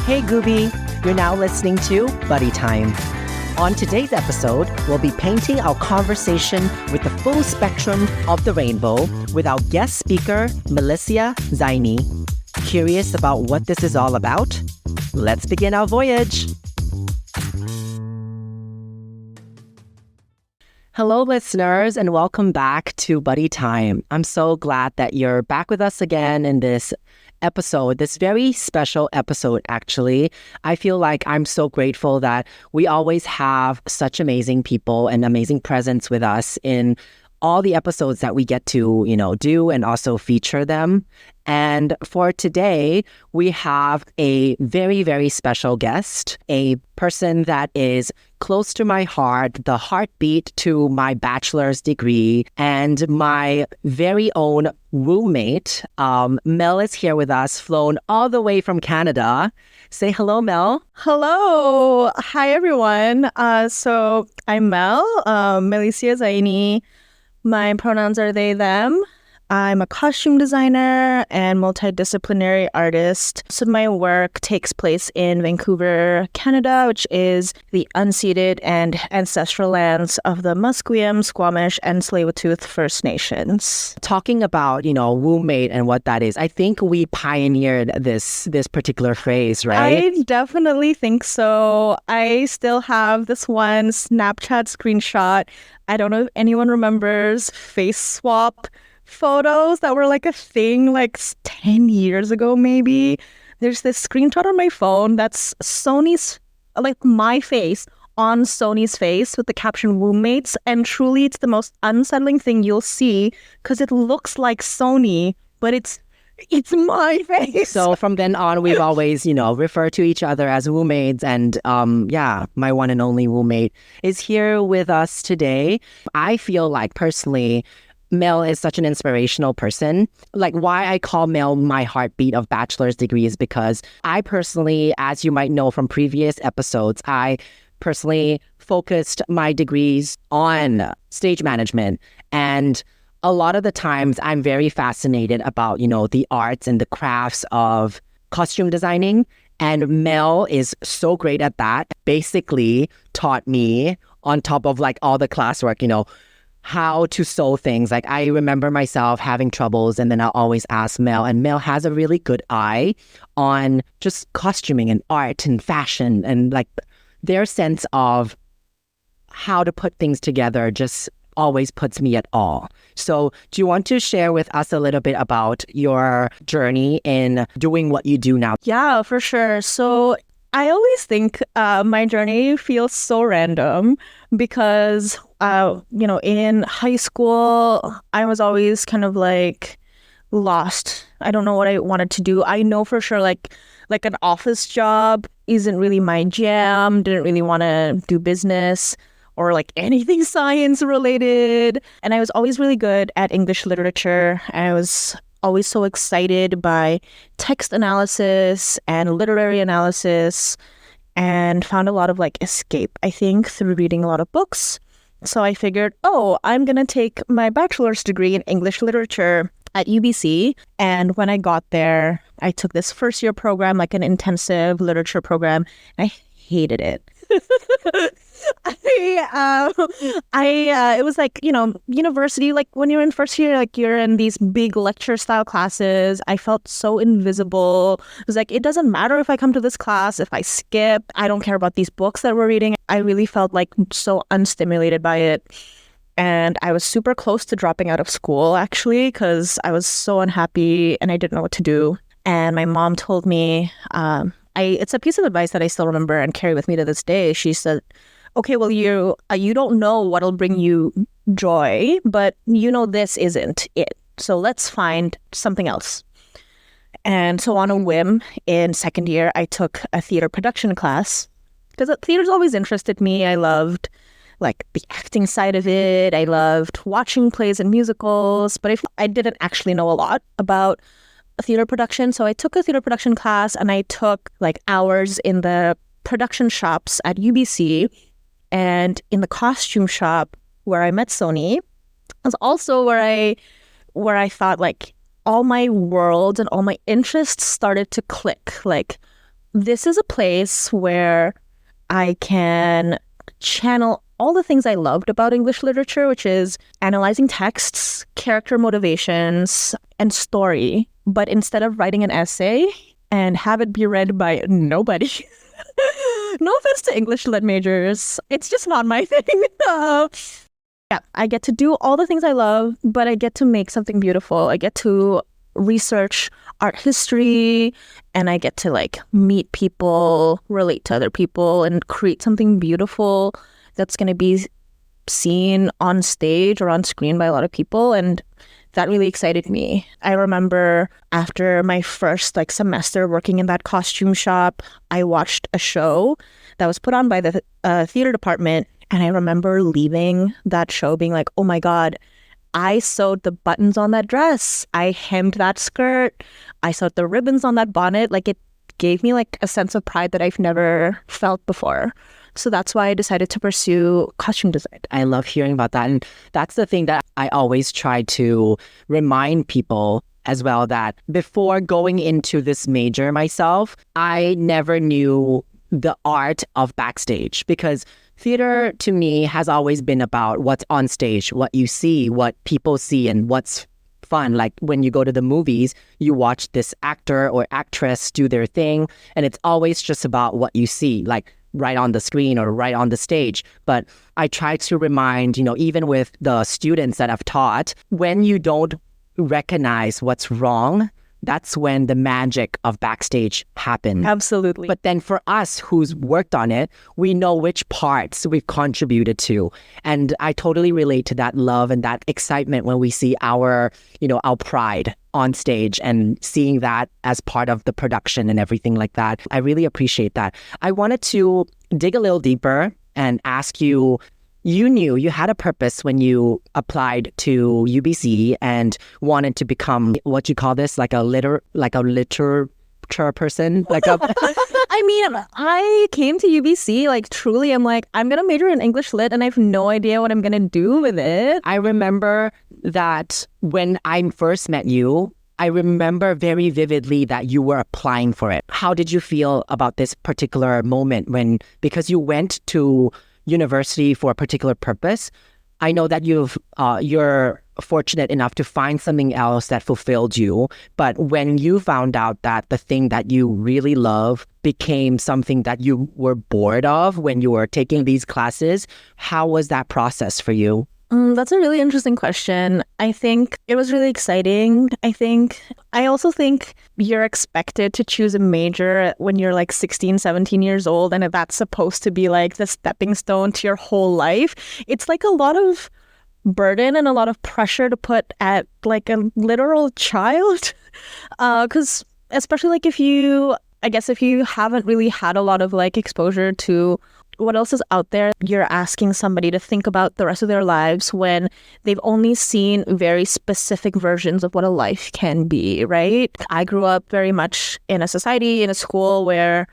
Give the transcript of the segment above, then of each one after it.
Hey Gooby, you're now listening to Buddy Time. On today's episode, we'll be painting our conversation with the full spectrum of the rainbow with our guest speaker, Melicia, Zaini. Curious about what this is all about? Let's begin our voyage. Hello, listeners, and welcome back to Buddy Time. I'm so glad that you're back with us again in this episode, this very special episode, actually. I feel like I'm so grateful that we always have such amazing people and amazing presence with us in all the episodes that we get to, do and also feature them. And for today, we have a very, very special guest, a person that is close to my heart, the heartbeat to my bachelor's degree, and my very own roommate. Mel is here with us, flown all the way from Canada. Say hello, Mel. Hello. Hi, everyone. So I'm Mel, Melicia Zaini. My pronouns are they, them. I'm a costume designer and multidisciplinary artist. So my work takes place in Vancouver, Canada, which is the unceded and ancestral lands of the Musqueam, Squamish, and Tsleil-Waututh First Nations. Talking about, roommate and what that is, I think we pioneered this particular phrase, right? I definitely think so. I still have this one Snapchat screenshot. I don't know if anyone remembers face swap photos that were like a thing like 10 years ago, maybe. There's this screenshot on my phone that's Sony's, like my face on Sony's face with the caption roommates. And truly, it's the most unsettling thing you'll see because it looks like Sony, but it's my face. So from then on, we've always, referred to each other as roommates. And my one and only roommate is here with us today. I feel like personally, Mel is such an inspirational person. Like why I call Mel my heartbeat of bachelor's degree is because I personally, as you might know from previous episodes, I personally focused my degrees on stage management. And a lot of the times I'm very fascinated about, the arts and the crafts of costume designing. And Mel is so great at that. Basically taught me on top of like all the classwork, how to sew things. Like I remember myself having troubles and then I'll always ask Mel, and Mel has a really good eye on just costuming and art and fashion, and like their sense of how to put things together just always puts me at awe. So do you want to share with us a little bit about your journey in doing what you do now? Yeah, for sure. So I always think my journey feels so random because, in high school, I was always kind of like lost. I don't know what I wanted to do. I know for sure like an office job isn't really my jam. Didn't really want to do business or like anything science related. And I was always really good at English literature. I was always so excited by text analysis and literary analysis, and found a lot of like escape, I think, through reading a lot of books. So I figured, I'm going to take my bachelor's degree in English literature at UBC. And when I got there, I took this first year program, like an intensive literature program. And I hated it. It was like, university, like when you're in first year, like you're in these big lecture style classes. I felt so invisible. It was like, it doesn't matter if I come to this class, if I skip, I don't care about these books that we're reading. I really felt like so unstimulated by it. And I was super close to dropping out of school, actually, because I was so unhappy and I didn't know what to do. And my mom told me, it's a piece of advice that I still remember and carry with me to this day. She said, okay, well, you don't know what'll bring you joy, but this isn't it. So let's find something else. And so on a whim, in second year, I took a theater production class because theater's always interested me. I loved like the acting side of it. I loved watching plays and musicals, but I didn't actually know a lot about theater production. So I took a theater production class and I took like hours in the production shops at UBC, and in the costume shop where I met Sony was also where I thought like all my world and all my interests started to click. Like, this is a place where I can channel all the things I loved about English literature, which is analyzing texts, character motivations, and story. But instead of writing an essay and have it be read by nobody, no offense to English lit majors, it's just not my thing. Yeah, I get to do all the things I love, but I get to make something beautiful. I get to research art history, and I get to like meet people, relate to other people, and create something beautiful that's going to be seen on stage or on screen by a lot of people. And that really excited me. I remember after my first like semester working in that costume shop, I watched a show that was put on by the theater department. And I remember leaving that show being like, oh my God, I sewed the buttons on that dress. I hemmed that skirt. I sewed the ribbons on that bonnet. Like, it gave me like a sense of pride that I've never felt before. So that's why I decided to pursue costume design. I love hearing about that. And that's the thing that I always try to remind people as well, that before going into this major myself, I never knew the art of backstage, because theater to me has always been about what's on stage, what you see, what people see, and what's fun. Like when you go to the movies, you watch this actor or actress do their thing, and it's always just about what you see, like right on the screen or right on the stage. But I try to remind, even with the students that I've taught, when you don't recognize what's wrong, that's when the magic of backstage happens. Absolutely. But then for us who's worked on it, we know which parts we've contributed to. And I totally relate to that love and that excitement when we see our pride on stage and seeing that as part of the production and everything like that. I really appreciate that. I wanted to dig a little deeper and ask you, you knew you had a purpose when you applied to UBC and wanted to become, what you call this, like a literature person, like a. I mean, I came to UBC like truly. I'm like, I'm gonna major in English lit, and I have no idea what I'm gonna do with it. I remember that when I first met you, I remember very vividly that you were applying for it. How did you feel about this particular moment because you went to university for a particular purpose? I know that you're fortunate enough to find something else that fulfilled you, but when you found out that the thing that you really love became something that you were bored of when you were taking these classes, how was that process for you? That's a really interesting question. I think it was really exciting. I also think you're expected to choose a major when you're like 16, 17 years old, and that's supposed to be like the stepping stone to your whole life. It's like a lot of burden and a lot of pressure to put at like a literal child. Because especially like if you haven't really had a lot of like exposure to what else is out there, you're asking somebody to think about the rest of their lives when they've only seen very specific versions of what a life can be, right? I grew up very much in a society, in a school where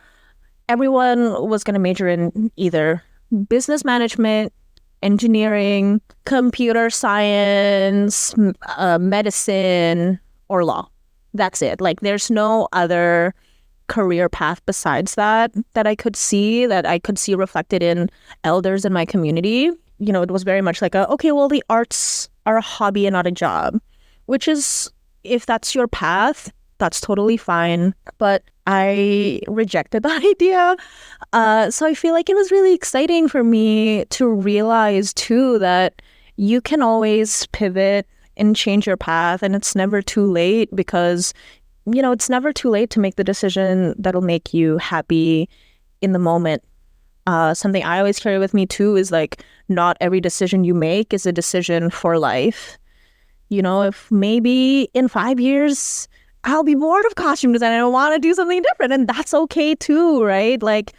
everyone was going to major in either business management, engineering, computer science, medicine, or law. That's it. Like, there's no other career path besides that I could see reflected in elders in my community. It was very much like the arts are a hobby and not a job, which is, if that's your path, that's totally fine. But I rejected that idea. So I feel like it was really exciting for me to realize too that you can always pivot and change your path, and it's never too late, because it's never too late to make the decision that'll make you happy in the moment. Something I always carry with me too is like, not every decision you make is a decision for life. If maybe in 5 years I'll be bored of costume design and I want to do something different, and that's okay too, right? Like,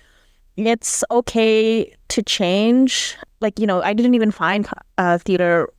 it's okay to change. Like, I didn't even find theater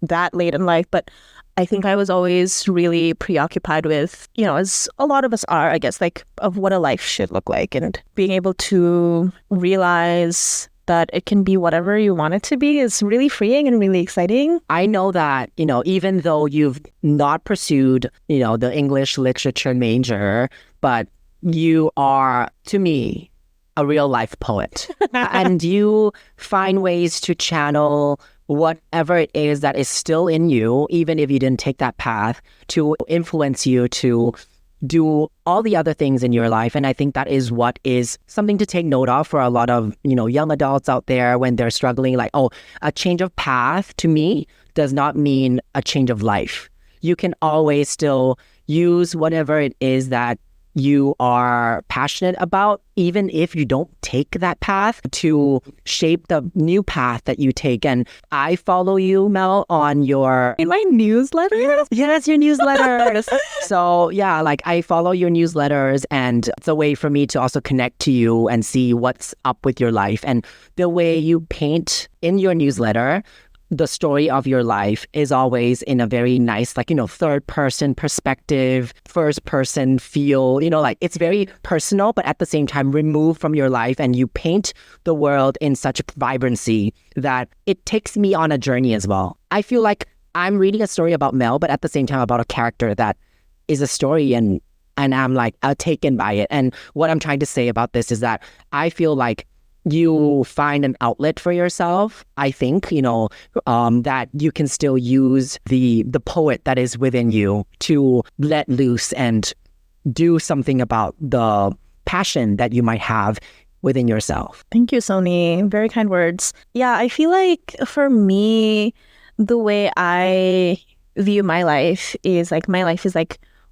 that late in life, but I think I was always really preoccupied with, as a lot of us are, I guess, like, of what a life should look like, and being able to realize that it can be whatever you want it to be is really freeing and really exciting. I know that, even though you've not pursued, the English literature major, but you are, to me, a real life poet. And you find ways to channel whatever it is that is still in you, even if you didn't take that path, to influence you to do all the other things in your life. And I think that is what is something to take note of for a lot of, young adults out there when they're struggling. Like, oh, a change of path to me does not mean a change of life. You can always still use whatever it is that you are passionate about, even if you don't take that path, to shape the new path that you take. And I follow you, Mel, on your... In my newsletters? Yes, your newsletters. So yeah, like I follow your newsletters, and it's a way for me to also connect to you and see what's up with your life. And the way you paint in your newsletter, the story of your life is always in a very nice, third person perspective, first person feel, like it's very personal, but at the same time removed from your life. And you paint the world in such vibrancy that it takes me on a journey as well. I feel like I'm reading a story about Mel, but at the same time about a character that is a story, and I'm like taken by it. And what I'm trying to say about this is that I feel like you find an outlet for yourself. I think, that you can still use the poet that is within you to let loose and do something about the passion that you might have within yourself. Thank you, Sony. Very kind words. Yeah, I feel like for me, the way I view my life is like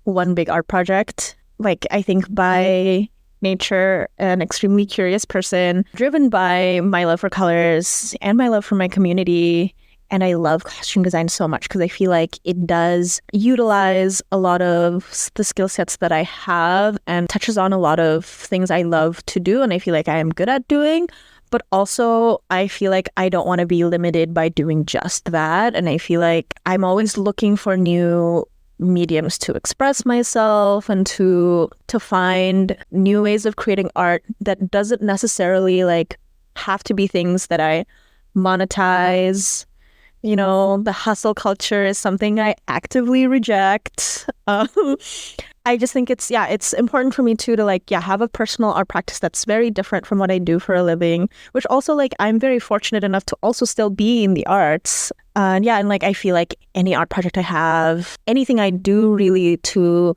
one big art project. Like, I think by nature, an extremely curious person, driven by my love for colors and my love for my community. And I love costume design so much because I feel like it does utilize a lot of the skill sets that I have and touches on a lot of things I love to do and I feel like I am good at doing. But also, I feel like I don't want to be limited by doing just that. And I feel like I'm always looking for new mediums to express myself and to find new ways of creating art that doesn't necessarily have to be things that I monetize. The hustle culture is something I actively reject. I just think it's important for me too to have a personal art practice that's very different from what I do for a living, which also I'm very fortunate enough to also still be in the arts. And I feel like any art project I have, anything I do really to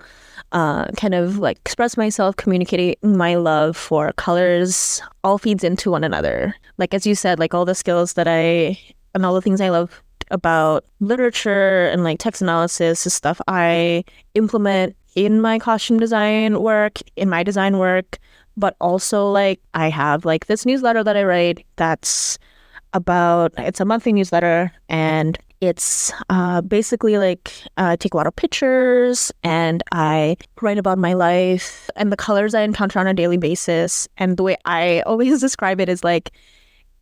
express myself, communicate my love for colors, all feeds into one another. Like, as you said, all the skills and all the things I love about literature and text analysis is stuff I implement in my costume design work, in my design work, but also I have this newsletter that I write that's it's a monthly newsletter, and it's basically I take a lot of pictures and I write about my life and the colors I encounter on a daily basis. And the way I always describe it is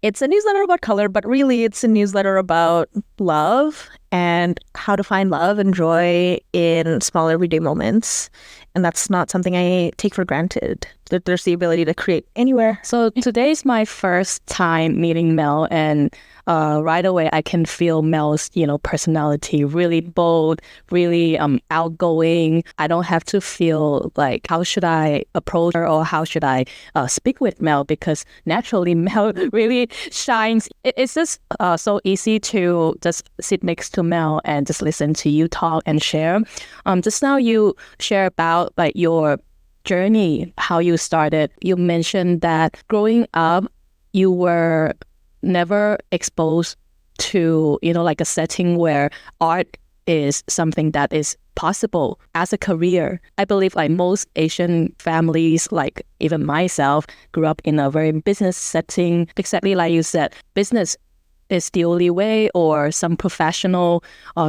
it's a newsletter about color, but really it's a newsletter about love and how to find love and joy in small everyday moments. And that's not something I take for granted, that there's the ability to create anywhere. So today's my first time meeting Mel, and right away I can feel Mel's, personality, really bold, really outgoing. I don't have to feel how should I approach her or how should I speak with Mel, because naturally Mel really shines. It's just so easy to just sit next to Mel and just listen to you talk and share. Just now you share about your journey, how you started. You mentioned that growing up, you were never exposed to, a setting where art is something that is possible as a career. I believe most Asian families, even myself, grew up in a very business setting. Exactly like you said, business is the only way, or some professional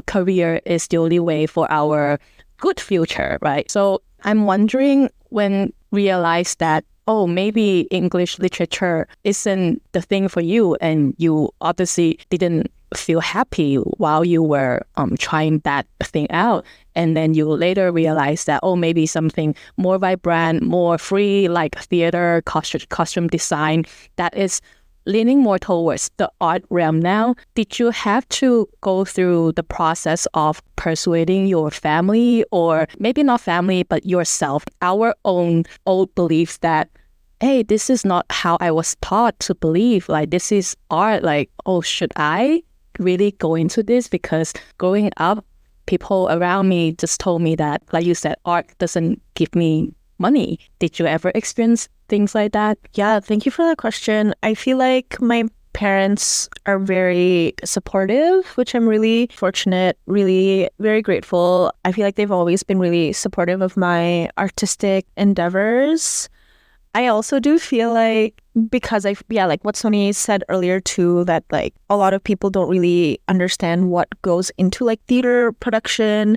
career is the only way for our good future, right? So I'm wondering, when realized that, oh, maybe English literature isn't the thing for you, and you obviously didn't feel happy while you were trying that thing out, and then you later realize that, oh, maybe something more vibrant, more free, like theater, costume design, that is leaning more towards the art realm now, did you have to go through the process of persuading your family, or maybe not family, but yourself, our own old beliefs that, hey, this is not how I was taught to believe, like this is art, like, oh, should I really go into this? Because growing up, people around me just told me that, like you said, art doesn't give me money. Did you ever experience things like that? Yeah, thank you for that question. I feel like my parents are very supportive, which I'm really fortunate, really very grateful. I feel like they've always been really supportive of my artistic endeavors. I also do feel like, because like what Sony said earlier too, that like a lot of people don't really understand what goes into like theater production.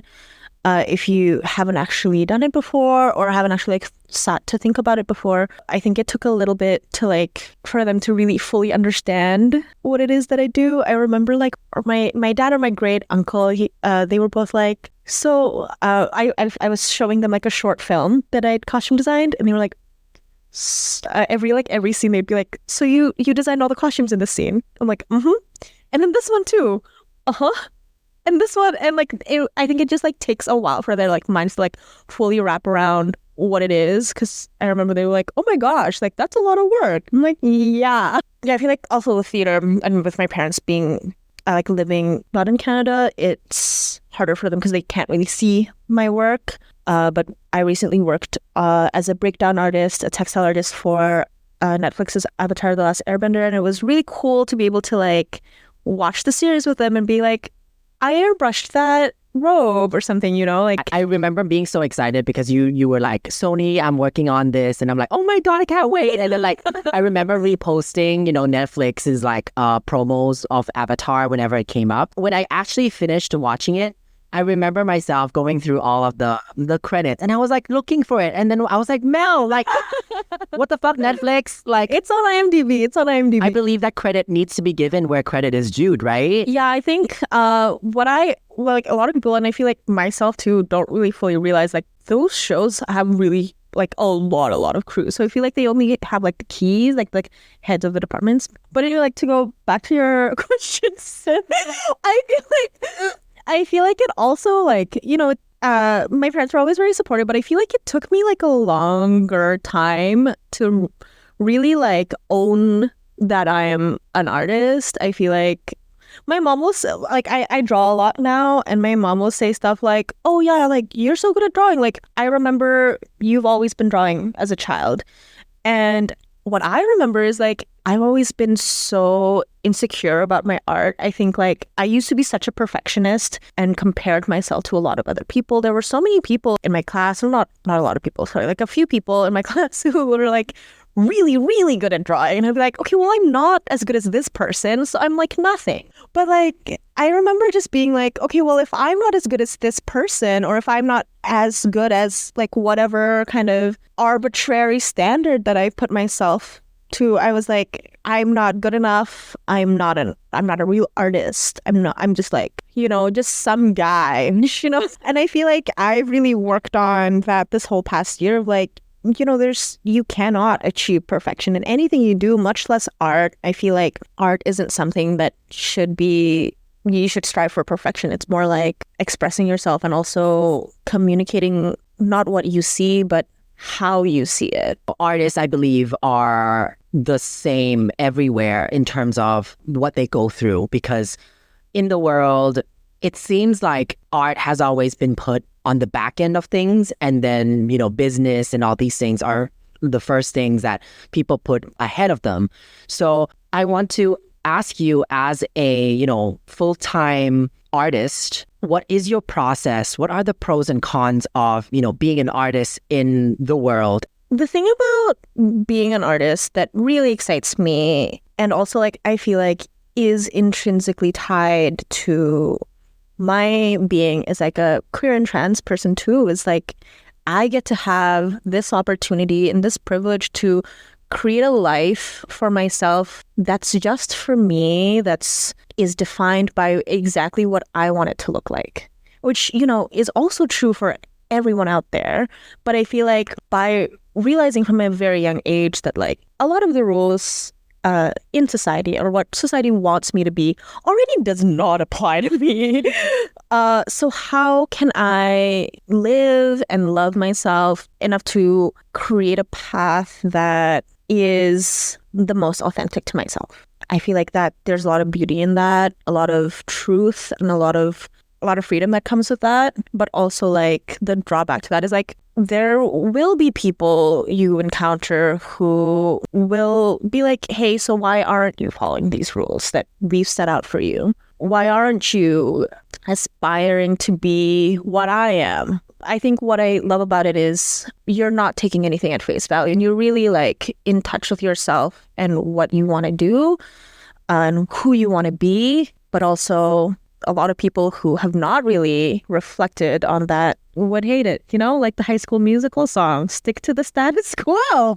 If you haven't actually done it before or haven't actually like sat to think about it before, I think it took a little bit to like for them to really fully understand what it is that I do. I remember like my dad or my great uncle, they were both like, so I was showing them like a short film that I'd costume designed, and they were like, every scene they'd be like, so you designed all the costumes in this scene? I'm like, mm-hmm. And then this one too. Uh-huh. And this one, and like I think it just like takes a while for their like minds to like fully wrap around what it is, because I remember they were like, oh my gosh, like that's a lot of work. I'm like, yeah. I feel like also with theater and with my parents being like living not in Canada, it's harder for them because they can't really see my work. But I recently worked as a breakdown artist, a textile artist for Netflix's Avatar: The Last Airbender, and it was really cool to be able to like watch the series with them and be like, I airbrushed that robe or something, you know? Like I remember being so excited because you were like, Sony, I'm working on this, and I'm like, oh my god, I can't wait. And then like I remember reposting, Netflix's like promos of Avatar whenever it came up. When I actually finished watching it, I remember myself going through all of the credits, and I was like looking for it, and then I was like, Mel, like, what the fuck, Netflix? Like, it's on IMDb. It's on IMDb. I believe that credit needs to be given where credit is due, right? Yeah, I think like a lot of people, and I feel like myself too, don't really fully realize like those shows have really like a lot of crews. So I feel like they only have like the keys, like the heads of the departments. But anyway, like to go back to your questions, I feel like it also like, my parents were always very supportive, but I feel like it took me like a longer time to really like own that I am an artist. I feel like my mom will say, like, I draw a lot now, and my mom will say stuff like, oh yeah, like you're so good at drawing. Like, I remember you've always been drawing as a child. And what I remember is like, I've always been so insecure about my art. I think like I used to be such a perfectionist and compared myself to a lot of other people. There were so many people in my class, well, not a lot of people, sorry, like a few people in my class who were like really, really good at drawing. And I'd be like, okay, well, I'm not as good as this person, so I'm like nothing. But like, I remember just being like, okay, well, if I'm not as good as this person, or if I'm not as good as like whatever kind of arbitrary standard that I've put myself to, I was like, I'm not good enough. I'm not a real artist. I'm just like, just some guy, And I feel like I've really worked on that this whole past year of like, you cannot achieve perfection in anything you do, much less art. I feel like art isn't something that you should strive for perfection. It's more like expressing yourself and also communicating not what you see, but how you see it. Artists, I believe, are the same everywhere in terms of what they go through, because in the world, it seems like art has always been put on the back end of things, and then, business and all these things are the first things that people put ahead of them. So I want to ask you, as a, full-time artist, what is your process? What are the pros and cons of, being an artist in the world? The thing about being an artist that really excites me, and also like I feel like is intrinsically tied to my being as like a queer and trans person too, is like I get to have this opportunity and this privilege to create a life for myself that's just for me, is defined by exactly what I want it to look like, which, is also true for everyone out there. But I feel like by realizing from a very young age that like a lot of the rules in society or what society wants me to be already does not apply to me. So how can I live and love myself enough to create a path that is the most authentic to myself? I feel like that there's a lot of beauty in that, a lot of truth, and a lot of freedom that comes with that. But also, like, the drawback to that is, like, there will be people you encounter who will be like, hey, so why aren't you following these rules that we've set out for you? Why aren't you aspiring to be what I am? I think what I love about it is you're not taking anything at face value, and you're really, like, in touch with yourself and what you want to do and who you want to be. But also, a lot of people who have not really reflected on that would hate it, you know, like the High School Musical song, stick to the status quo.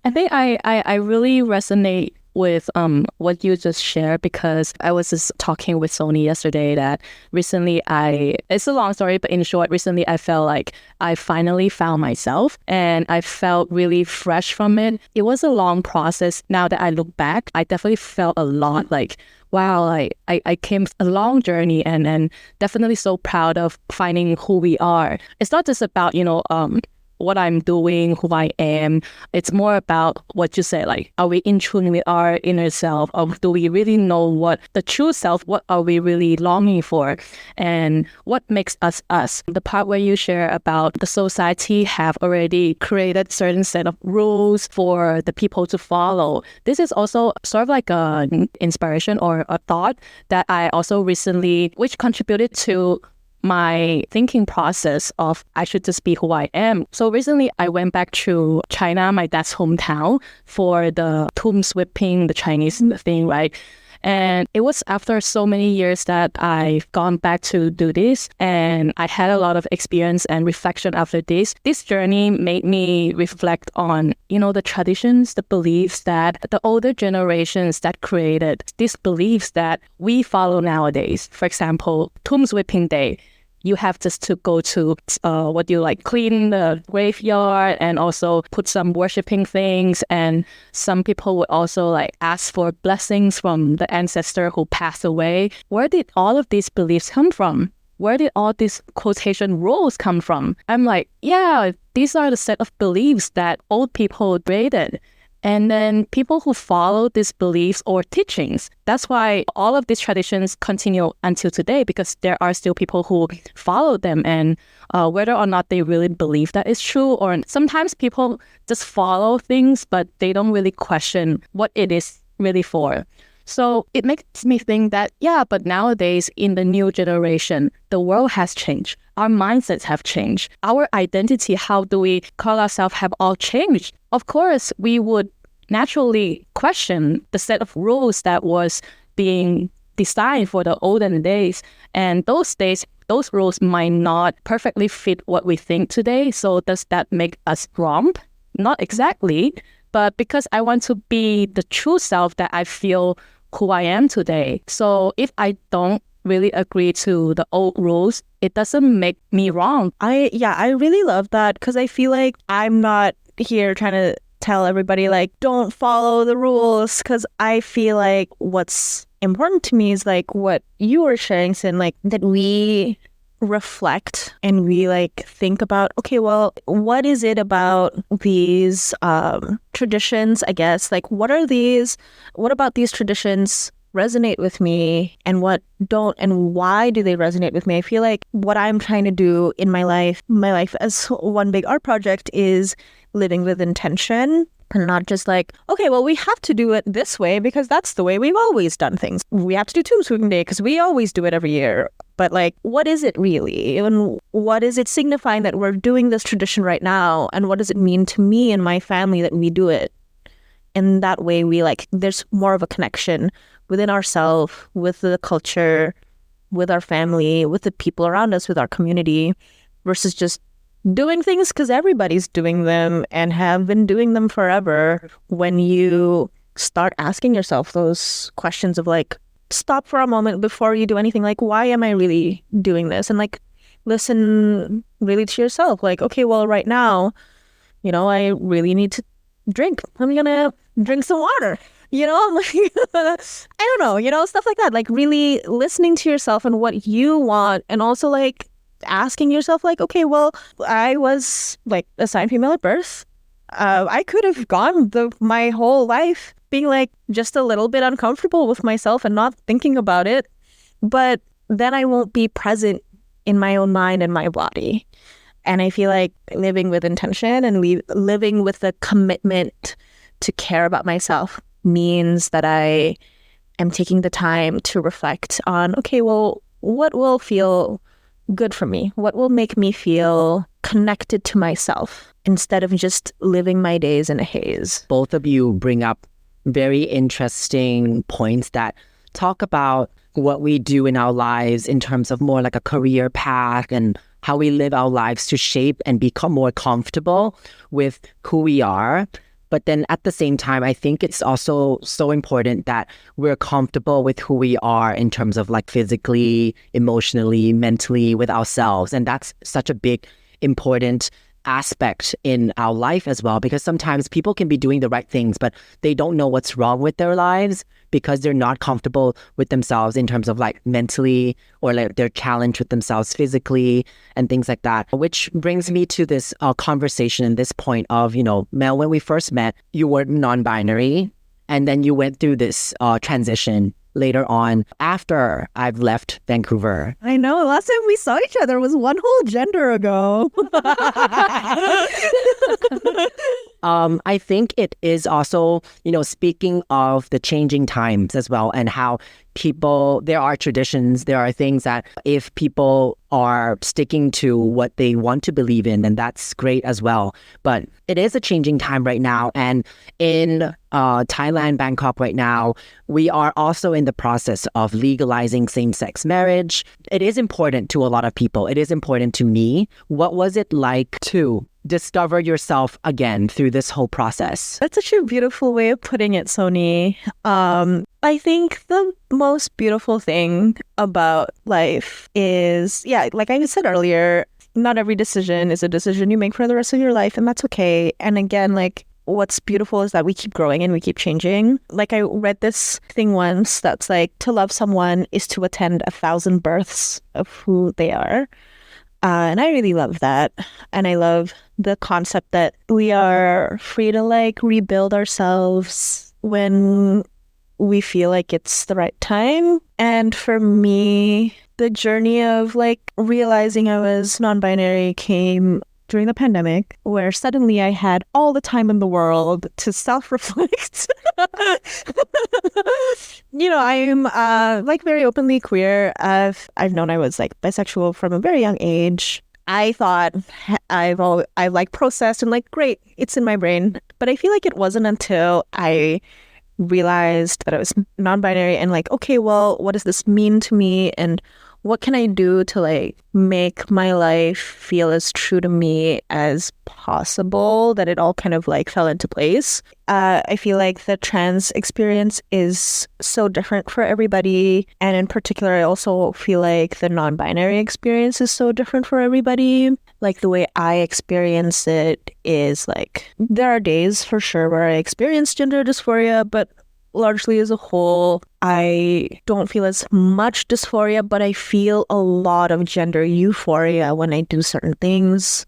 I think I really resonate with what you just shared, because I was just talking with Zaini yesterday that recently it's a long story, but in short, recently I felt like I finally found myself and I felt really fresh from it. It was a long process. Now that I look back, I definitely felt a lot like, wow, I came a long journey and definitely so proud of finding who we are. It's not just about, what I'm doing, who I am. It's more about what you say, like, are we in tune with our inner self? Or do we really know what the true self, what are we really longing for? And what makes us us? The part where you share about the society have already created certain set of rules for the people to follow. This is also sort of like an inspiration or a thought that I also recently, which contributed to my thinking process of I should just be who I am. So recently I went back to China, my dad's hometown, for the tomb sweeping, the Chinese thing, right? And it was after so many years that I've gone back to do this, and I had a lot of experience and reflection after this. This journey made me reflect on, the traditions, the beliefs that the older generations that created, these beliefs that we follow nowadays. For example, tomb sweeping day. You have just to go to clean the graveyard and also put some worshiping things. And some people would also ask for blessings from the ancestor who passed away. Where did all of these beliefs come from? Where did all these quotation rules come from? I'm like, yeah, these are the set of beliefs that old people created. And then people who follow these beliefs or teachings, that's why all of these traditions continue until today, because there are still people who follow them, and whether or not they really believe that is true, or sometimes people just follow things, but they don't really question what it is really for. So it makes me think that, yeah, but nowadays in the new generation, the world has changed. Our mindsets have changed. Our identity, how do we call ourselves, have all changed. Of course, we would naturally question the set of rules that was being designed for the olden days. And those days, those rules might not perfectly fit what we think today. So does that make us wrong? Not exactly. But because I want to be the true self that I feel who I am today. So if I don't really agree to the old rules, it doesn't make me wrong. I really love that, because I feel like I'm not here trying to tell everybody don't follow the rules, because I feel like what's important to me is what you were sharing, Sin, that we reflect and we think about, okay, well, what is it about these traditions, I guess, what about these traditions resonate with me and what don't, and why do they resonate with me? I feel like what I'm trying to do in my life as one big art project is living with intention. And not just okay, well, we have to do it this way because that's the way we've always done things. We have to do tomb sweeping day because we always do it every year. But what is it really? And what is it signifying that we're doing this tradition right now? And what does it mean to me and my family that we do it? And that way we there's more of a connection within ourselves, with the culture, with our family, with the people around us, with our community, versus just doing things because everybody's doing them and have been doing them forever. When you start asking yourself those questions of like, stop for a moment before you do anything, like, why am I really doing this? And like, listen really to yourself. Like, okay, well, right now, I really need to drink. I'm gonna drink some water. Like, I don't know, stuff like that. Like really listening to yourself and what you want, and also like asking yourself, like, okay, well, I was like assigned female at birth. I could have gone my whole life being like just a little bit uncomfortable with myself and not thinking about it, but then I won't be present in my own mind and my body. And I feel like living with intention and living with the commitment to care about myself means that I am taking the time to reflect on, okay, well, what will feel good for me? What will make me feel connected to myself instead of just living my days in a haze? Both of you bring up very interesting points that talk about what we do in our lives in terms of more like a career path and how we live our lives to shape and become more comfortable with who we are. But then at the same time, I think it's also so important that we're comfortable with who we are in terms of like physically, emotionally, mentally with ourselves. And that's such a big, important aspect in our life as well, because sometimes people can be doing the right things, but they don't know what's wrong with their lives because they're not comfortable with themselves in terms of like mentally, or like they're challenged with themselves physically and things like that. Which brings me to this conversation and this point of, Mel, when we first met, you were non-binary, and then you went through this transition later on after I've left Vancouver. I know. Last time we saw each other was one whole gender ago. I think it is also, speaking of the changing times as well, and how there are traditions, there are things that if people are sticking to what they want to believe in, then that's great as well. But it is a changing time right now. And in Thailand, Bangkok right now, we are also in the process of legalizing same-sex marriage. It is important to a lot of people. It is important to me. What was it like to discover yourself again through this whole process? That's such a beautiful way of putting it, Sony. I think the most beautiful thing about life is, like I said earlier, not every decision is a decision you make for the rest of your life, and that's okay. And again, like, what's beautiful is that we keep growing and we keep changing. Like, I read this thing once that's like, to love someone is to attend 1,000 births of who they are. And I really love that. And I love the concept that we are free to like rebuild ourselves when we feel like it's the right time. And for me, the journey of like realizing I was non-binary came during the pandemic, where suddenly I had all the time in the world to self-reflect. I'm like very openly queer. I've known I was like bisexual from a very young age. I thought I've like processed and like, great, it's in my brain. But I feel like it wasn't until I realized that I was non-binary and like, okay, well, what does this mean to me? And what can I do to like make my life feel as true to me as possible, that it all kind of like fell into place. I feel like the trans experience is so different for everybody. And in particular, I also feel like the non-binary experience is so different for everybody. Like the way I experience it is like, there are days for sure where I experience gender dysphoria, but largely as a whole, I don't feel as much dysphoria, but I feel a lot of gender euphoria when I do certain things.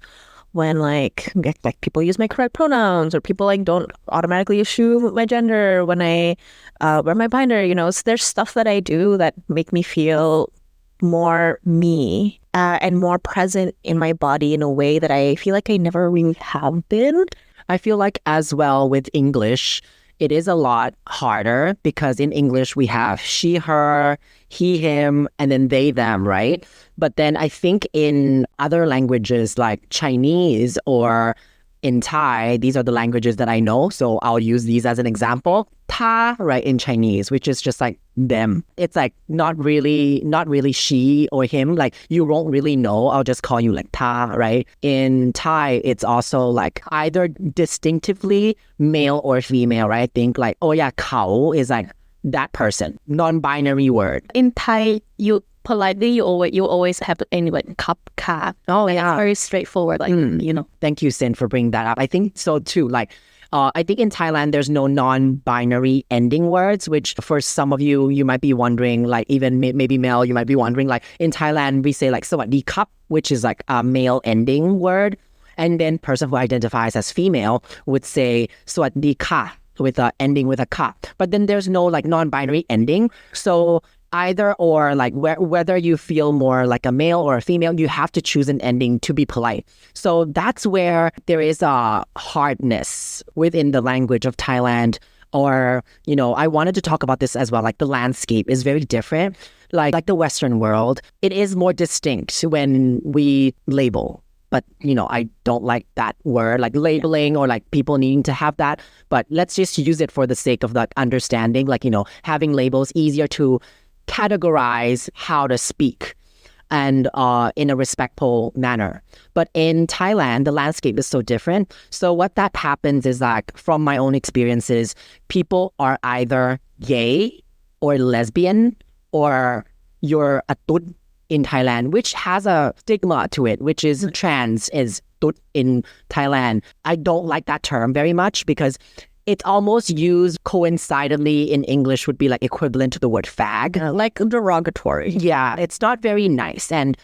When like people use my correct pronouns, or people like don't automatically assume my gender when I wear my binder, so there's stuff that I do that make me feel more me and more present in my body in a way that I feel like I never really have been. I feel like as well with English, it is a lot harder because in English we have she, her, he, him, and then they, them, right? But then I think in other languages like Chinese or in Thai, these are the languages that I know, so I'll use these as an example. Ta, right, in Chinese, which is just like them. It's like not really she or him. Like you won't really know. I'll just call you like ta, right? In Thai, it's also like either distinctively male or female, right? Think like, oh yeah, khao is like that person, non-binary word. In Thai, you politely you always have to end with cup ka. Oh It's yeah. very straightforward, like you know. Thank you, Sin, for bringing that up. I think so too. Like, I think in Thailand, there's no non-binary ending words, which for some of you, you might be wondering, like even maybe Mel, you might be wondering, like in Thailand, we say like sawadee kap, which is like a male ending word. And then person who identifies as female would say sawadee ka with a ending with a ka. But then there's no like non-binary ending. So either or, like whether you feel more like a male or a female, you have to choose an ending to be polite. So that's where there is a hardness within the language of Thailand. Or, you know, I wanted to talk about this as well. Like the landscape is very different. Like the Western world, it is more distinct when we label. But, you know, I don't like that word, like labeling or like people needing to have that. But let's just use it for the sake of the understanding, like, you know, having labels easier to categorize how to speak and in a respectful manner. But in Thailand, the landscape is so different. So what that happens is like, from my own experiences, people are either gay or lesbian or you're a tut in Thailand, which has a stigma to it, which is trans is tut in Thailand. I don't like that term very much because it's almost used coincidentally in English would be like equivalent to the word fag. Like derogatory. Yeah, it's not very nice. And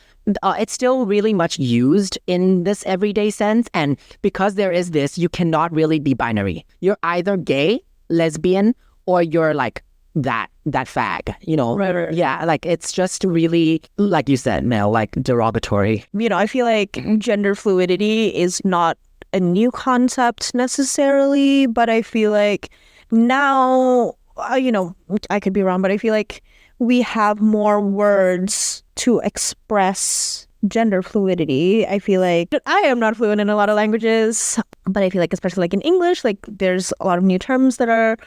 it's still really much used in this everyday sense. And because there is this, you cannot really be binary. You're either gay, lesbian, or you're like that fag, you know? Right. Yeah, like it's just really, like you said, Mel, like derogatory. You know, I feel like gender fluidity is not a new concept necessarily, but I feel like now, you know, I could be wrong, but I feel like we have more words to express gender fluidity. I feel like I am not fluent in a lot of languages, but I feel like especially like in English, like there's a lot of new terms that are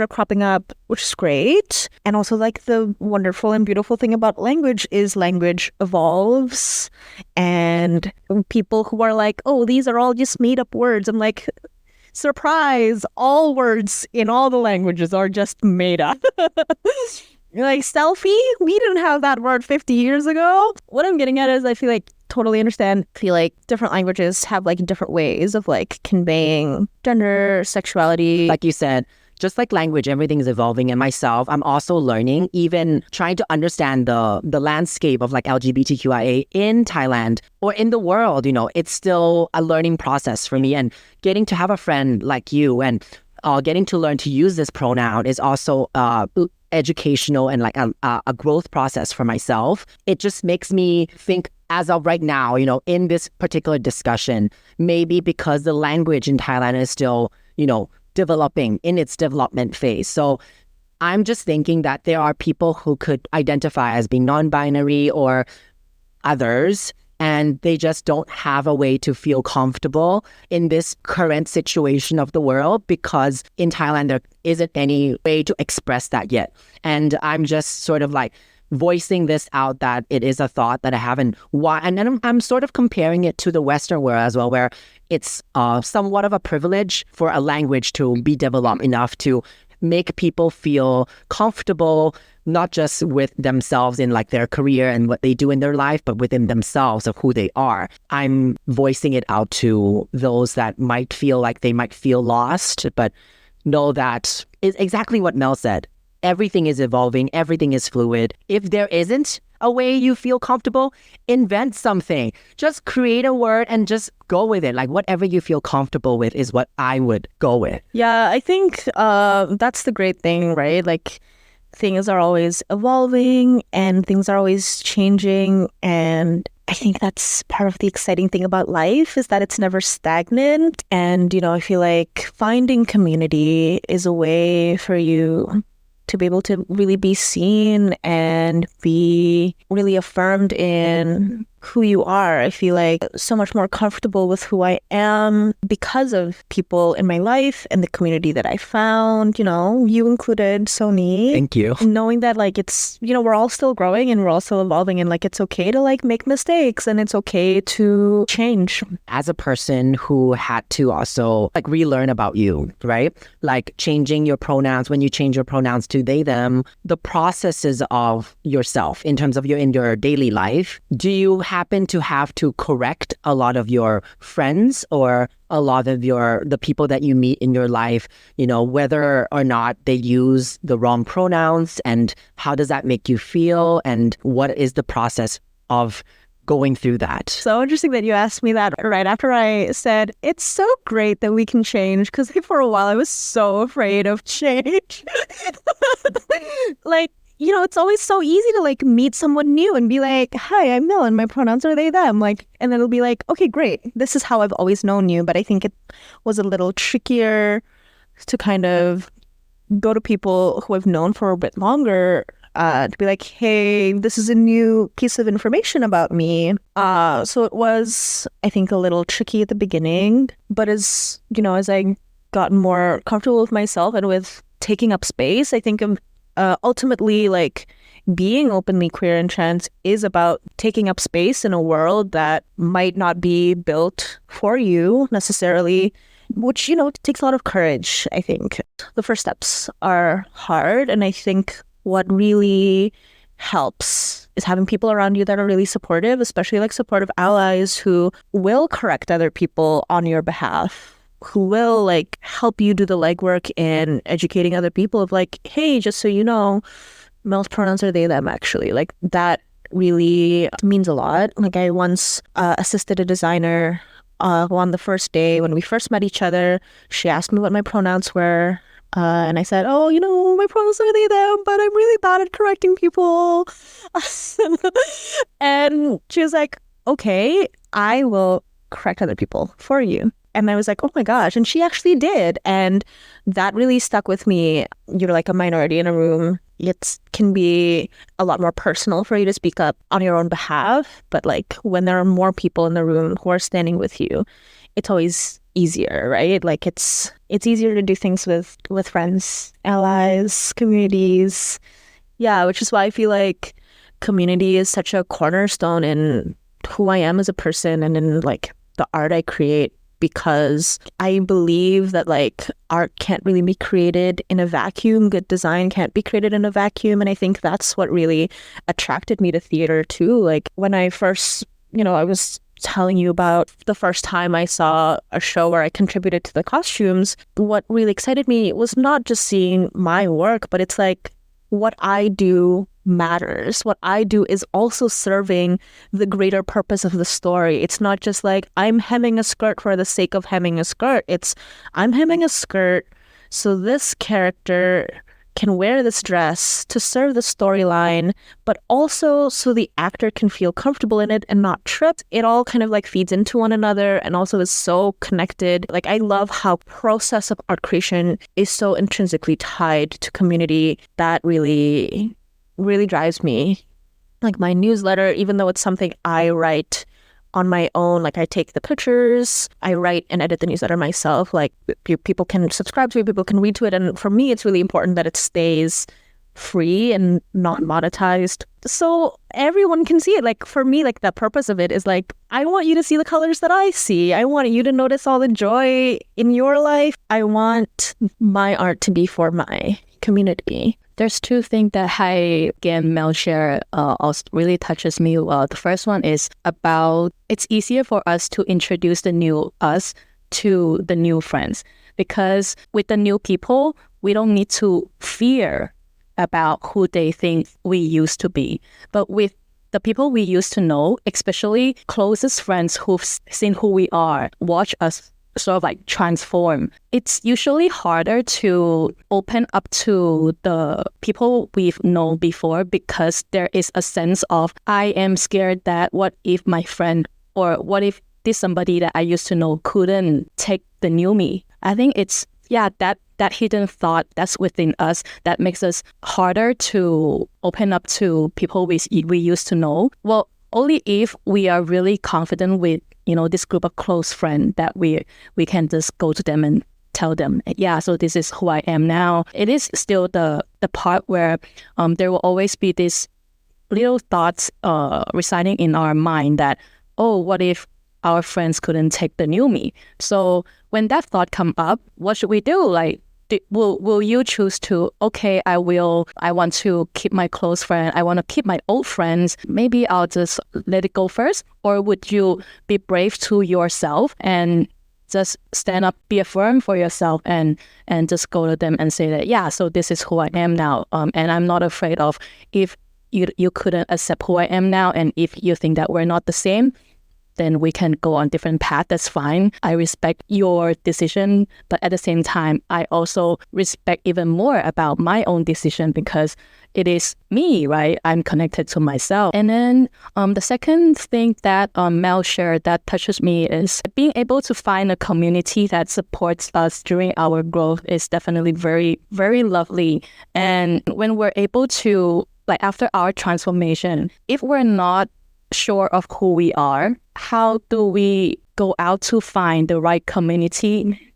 cropping up, which is great. And also like the wonderful and beautiful thing about language is language evolves, and people who are like, oh, these are all just made up words. I'm like, surprise, all words in all the languages are just made up. Like selfie, we didn't have that word 50 years ago. What I'm getting at is I feel like totally understand. I feel like different languages have like different ways of like conveying gender, sexuality. Like you said, just like language, everything is evolving. And myself, I'm also learning, even trying to understand the landscape of like LGBTQIA in Thailand or in the world. You know, it's still a learning process for me. And getting to have a friend like you and getting to learn to use this pronoun is also educational and like a growth process for myself. It just makes me think, as of right now, you know, in this particular discussion, maybe because the language in Thailand is still, you know, developing in its development phase. So I'm just thinking that there are people who could identify as being non-binary or others, and they just don't have a way to feel comfortable in this current situation of the world because in Thailand, there isn't any way to express that yet. And I'm just sort of like voicing this out that it is a thought that I haven't. And then I'm sort of comparing it to the Western world as well, where it's somewhat of a privilege for a language to be developed enough to make people feel comfortable, not just with themselves in like their career and what they do in their life, but within themselves of who they are. I'm voicing it out to those that might feel like they might feel lost, but know that it's exactly what Mel said. Everything is evolving. Everything is fluid. If there isn't a way you feel comfortable, invent something. Just create a word and just go with it. Like whatever you feel comfortable with is what I would go with. Yeah, I think that's the great thing, right? Like things are always evolving and things are always changing. And I think that's part of the exciting thing about life is that it's never stagnant. And, you know, I feel like finding community is a way for you to be able to really be seen and be really affirmed in who you are. I feel like so much more comfortable with who I am because of people in my life and the community that I found, you included, Sony. Thank you. Knowing that like it's, we're all still growing and we're all still evolving, and like it's okay to like make mistakes and it's okay to change. As a person who had to also like relearn about you, right? Like changing your pronouns, when you change your pronouns to they, them, the processes of yourself in terms of in your daily life, do you happen to have to correct a lot of your friends or a lot of the people that you meet in your life, whether or not they use the wrong pronouns, and how does that make you feel, and what is the process of going through that? So interesting that you asked me that right after I said, it's so great that we can change, because for a while I was so afraid of change. Like, it's always so easy to like meet someone new and be like, hi, I'm Mel and my pronouns are they, them. Like, and then it'll be like, okay, great. This is how I've always known you. But I think it was a little trickier to kind of go to people who I've known for a bit longer to be like, hey, this is a new piece of information about me. So it was, I think, a little tricky at the beginning. But as I got more comfortable with myself and with taking up space, I think ultimately, like, being openly queer and trans is about taking up space in a world that might not be built for you necessarily, which, takes a lot of courage, I think. The first steps are hard, and I think what really helps is having people around you that are really supportive, especially like supportive allies who will correct other people on your behalf, who will like help you do the legwork in educating other people of like, hey, just so you know, Mel's pronouns are they, them, actually. Like that really means a lot. Like I once assisted a designer who on the first day when we first met each other, she asked me what my pronouns were. And I said, oh, my pronouns are they, them, but I'm really bad at correcting people. And she was like, okay, I will correct other people for you. And I was like, oh my gosh. And she actually did. And that really stuck with me. You're like a minority in a room. It can be a lot more personal for you to speak up on your own behalf. But like when there are more people in the room who are standing with you, it's always easier, right? Like it's easier to do things with friends, allies, communities. Yeah, which is why I feel like community is such a cornerstone in who I am as a person and in like the art I create, because I believe that like art can't really be created in a vacuum. Good design can't be created in a vacuum. And I think that's what really attracted me to theater too. Like when I first, I was telling you about the first time I saw a show where I contributed to the costumes, what really excited me was not just seeing my work, but it's like what I do matters. What I do is also serving the greater purpose of the story. It's not just like I'm hemming a skirt for the sake of hemming a skirt. It's I'm hemming a skirt so this character can wear this dress to serve the storyline, but also so the actor can feel comfortable in it and not tripped. It all kind of like feeds into one another and also is so connected. Like I love how process of art creation is so intrinsically tied to community. That really drives me. Like my newsletter, even though it's something I write on my own, like I take the pictures, I write and edit the newsletter myself. Like people can subscribe to it, people can read to it. And for me, it's really important that it stays free and not monetized, so everyone can see it. Like for me, like the purpose of it is like, I want you to see the colors that I see. I want you to notice all the joy in your life. I want my art to be for my community. There's two things that again, Mel share also really touches me. The first one is about it's easier for us to introduce the new us to the new friends, because with the new people, we don't need to fear about who they think we used to be. But with the people we used to know, especially closest friends who've seen who we are, watch us sort of like transform, it's usually harder to open up to the people we've known before, because there is a sense of, I am scared that what if my friend or what if this somebody that I used to know couldn't take the new me. I think it's, that hidden thought that's within us that makes us harder to open up to people we used to know. Well, only if we are really confident with, this group of close friends that we can just go to them and tell them, yeah, so this is who I am now. It is still the part where there will always be these little thoughts residing in our mind that, oh, what if our friends couldn't take the new me? So when that thought come up, what should we do? Like, will you choose to, okay, I want to keep my close friend, I want to keep my old friends, maybe I'll just let it go first? Or would you be brave to yourself and just stand up, be affirm for yourself, and just go to them and say that, yeah, so this is who I am now, and I'm not afraid of if you couldn't accept who I am now, and if you think that we're not the same, then we can go on different path. That's fine. I respect your decision, but at the same time, I also respect even more about my own decision because it is me, right? I'm connected to myself. And then the second thing that Mel shared that touches me is being able to find a community that supports us during our growth is definitely very, very lovely. And when we're able to, like after our transformation, if we're not sure of who we are, how do we go out to find the right community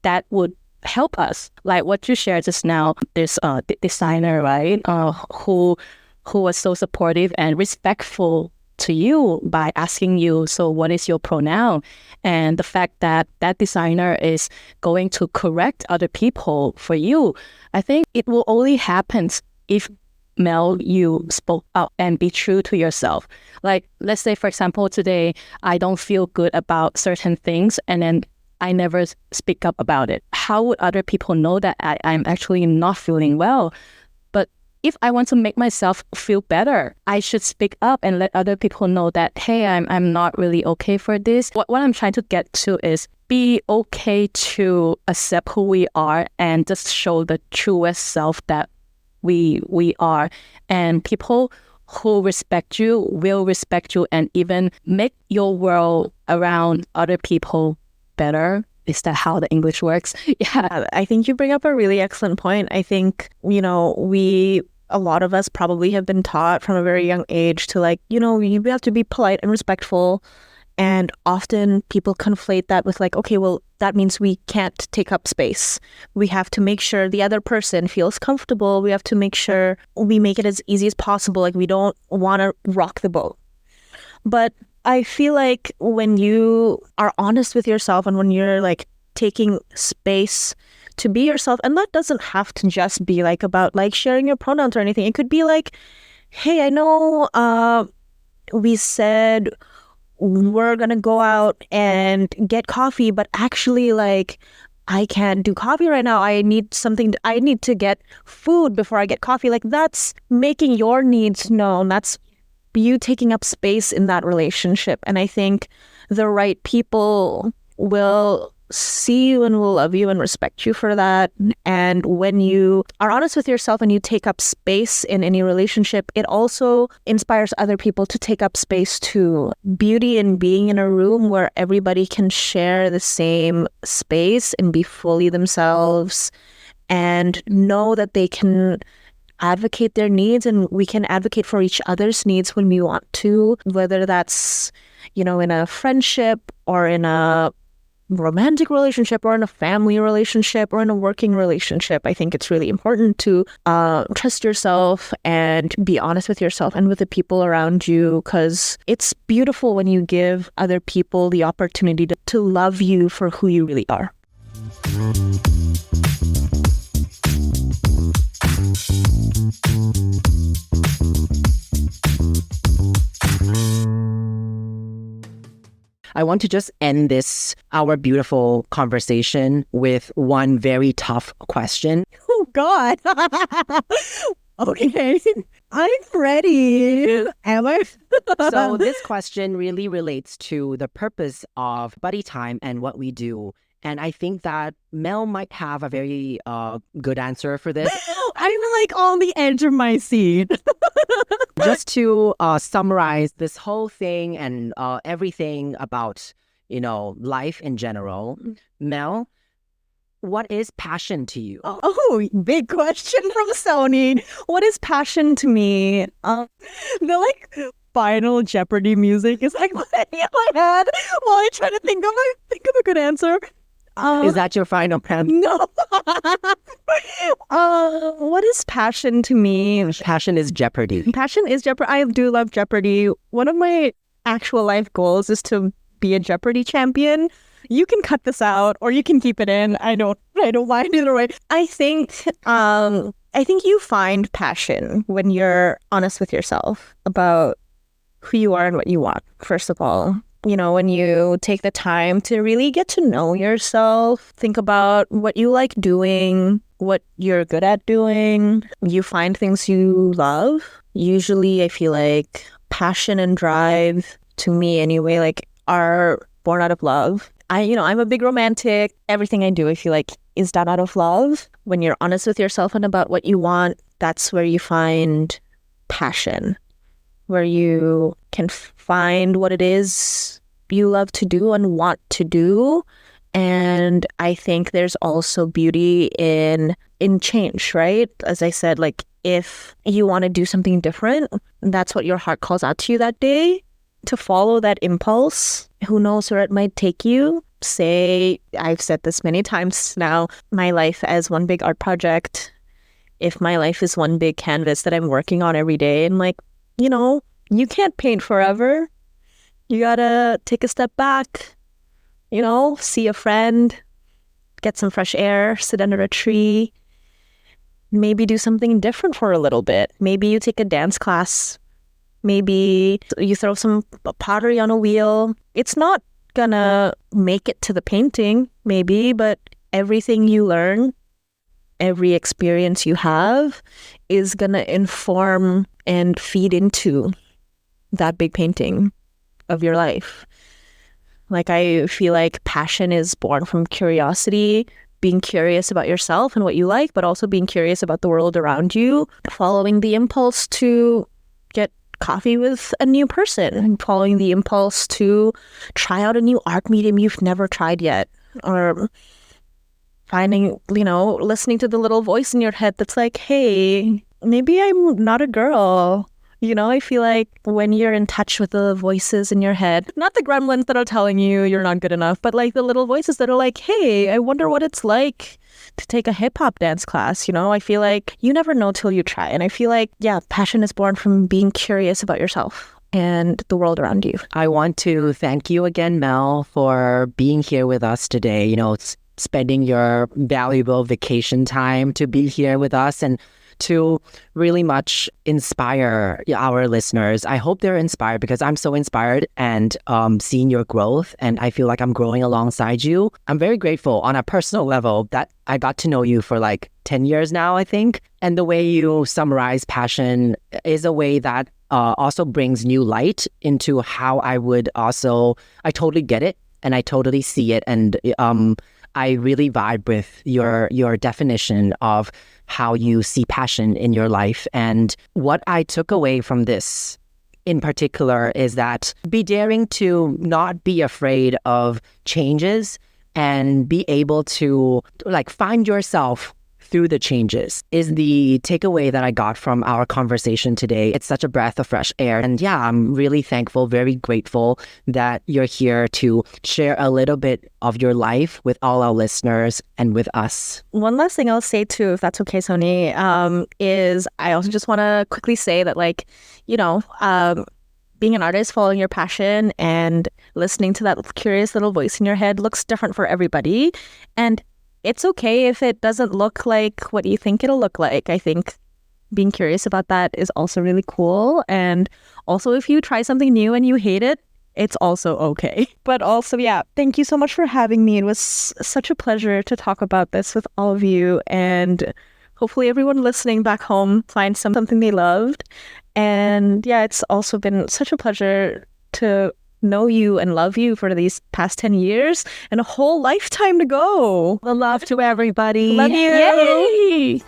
that would help us? Like what you shared just now, this designer, right, who was so supportive and respectful to you by asking you, so what is your pronoun? And the fact that that designer is going to correct other people for you, I think it will only happen if Mel, you spoke up and be true to yourself. Like, let's say, for example, today, I don't feel good about certain things, and then I never speak up about it. How would other people know that I'm actually not feeling well? But if I want to make myself feel better, I should speak up and let other people know that, hey, I'm not really okay for this. What I'm trying to get to is be okay to accept who we are and just show the truest self that we are, and people who respect you will respect you and even make your world around other people better. Is that how the English works? Yeah. I think you bring up a really excellent point. I think, a lot of us probably have been taught from a very young age to you have to be polite and respectful. And often people conflate that with okay, well, that means we can't take up space. We have to make sure the other person feels comfortable. We have to make sure we make it as easy as possible. Like we don't want to rock the boat. But I feel like when you are honest with yourself and when you're taking space to be yourself, and that doesn't have to just be about sharing your pronouns or anything. It could be hey, I know we said we're going to go out and get coffee, but actually I can't do coffee right now. I need to get food before I get coffee. That's making your needs known. That's you taking up space in that relationship. And I think the right people will see you and will love you and respect you for that. And when you are honest with yourself and you take up space in any relationship, it also inspires other people to take up space too. Beauty in being in a room where everybody can share the same space and be fully themselves and know that they can advocate their needs, and we can advocate for each other's needs when we want to, whether that's, in a friendship or in a romantic relationship or in a family relationship or in a working relationship. I think it's really important to trust yourself and be honest with yourself and with the people around you, because it's beautiful when you give other people the opportunity to love you for who you really are. I want to just end our beautiful conversation with one very tough question. Oh, God. Okay. I'm ready. Am I? So this question really relates to the purpose of buddy time and what we do. And I think that Mel might have a very good answer for this. I'm on the edge of my seat. Just to summarize this whole thing and everything about, life in general, Mel, what is passion to you? Oh, big question from Sony. What is passion to me? The final Jeopardy music is like playing in my head while I try to think of a good answer. Is that your final plan? No. What is passion to me? Passion is Jeopardy. Passion is Jeopardy. I do love Jeopardy. One of my actual life goals is to be a Jeopardy champion. You can cut this out or you can keep it in. I don't mind either way. I think you find passion when you're honest with yourself about who you are and what you want, first of all. You know, when you take the time to really get to know yourself, think about what you like doing, what you're good at doing, you find things you love. Usually I feel like passion and drive, to me anyway, like are born out of love. I'm a big romantic. Everything I do, I feel like is done out of love. When you're honest with yourself and about what you want, that's where you find passion, where you can find what it is you love to do and want to do. And I think there's also beauty in change, right? As I said, like if you want to do something different, that's what your heart calls out to you that day, to follow that impulse. Who knows where it might take you? Say, I've said this many times now, my life as one big art project. If my life is one big canvas that I'm working on every day, and like, you can't paint forever. You gotta take a step back, see a friend, get some fresh air, sit under a tree, maybe do something different for a little bit. Maybe you take a dance class. Maybe you throw some pottery on a wheel. It's not gonna make it to the painting, maybe, but everything you learn, every experience you have is gonna inform and feed into that big painting of your life. Like, I feel like passion is born from curiosity, being curious about yourself and what you like, but also being curious about the world around you, following the impulse to get coffee with a new person, and following the impulse to try out a new art medium you've never tried yet, or finding, listening to the little voice in your head that's like, hey, maybe I'm not a girl. I feel like when you're in touch with the voices in your head, not the gremlins that are telling you you're not good enough, but like the little voices that are like, hey, I wonder what it's like to take a hip hop dance class. I feel like you never know till you try. And I feel like, yeah, passion is born from being curious about yourself and the world around you. I want to thank you again, Mel, for being here with us today. Spending your valuable vacation time to be here with us and to really much inspire our listeners. I hope they're inspired, because I'm so inspired and seeing your growth, and I feel like I'm growing alongside you. I'm very grateful on a personal level that I got to know you for like 10 years now, I think. And the way you summarize passion is a way that also brings new light into how I totally get it and I totally see it. And I really vibe with your definition of how you see passion in your life. And what I took away from this in particular is that be daring to not be afraid of changes and be able to find yourself through the changes is the takeaway that I got from our conversation today. It's such a breath of fresh air. And yeah, I'm really thankful, very grateful that you're here to share a little bit of your life with all our listeners and with us. One last thing I'll say too, if that's okay, Sony, is I also just want to quickly say that being an artist, following your passion and listening to that curious little voice in your head looks different for everybody. And it's okay if it doesn't look like what you think it'll look like. I think being curious about that is also really cool. And also, if you try something new and you hate it, it's also okay. But also, yeah, thank you so much for having me. It was such a pleasure to talk about this with all of you. And hopefully everyone listening back home finds something they loved. And yeah, it's also been such a pleasure to know you and love you for these past 10 years and a whole lifetime to go. Well, love to everybody. Love you. Yay!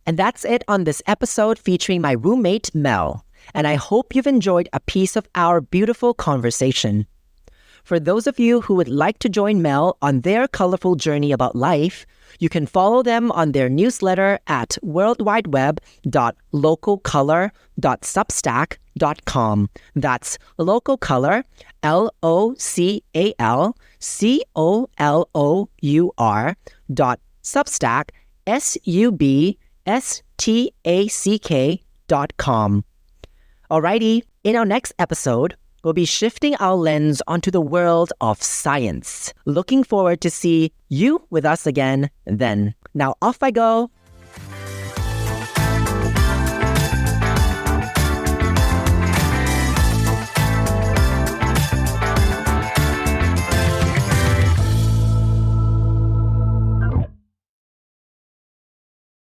And that's it on this episode featuring my roommate, Mel. And I hope you've enjoyed a piece of our beautiful conversation. For those of you who would like to join Mel on their colorful journey about life, you can follow them on their newsletter at worldwideweb.localcolor.substack.com. That's localcolor, LOCALCOLOUR .substack.com. Alrighty, in our next episode, we'll be shifting our lens onto the world of science. Looking forward to see you with us again then. Now off I go.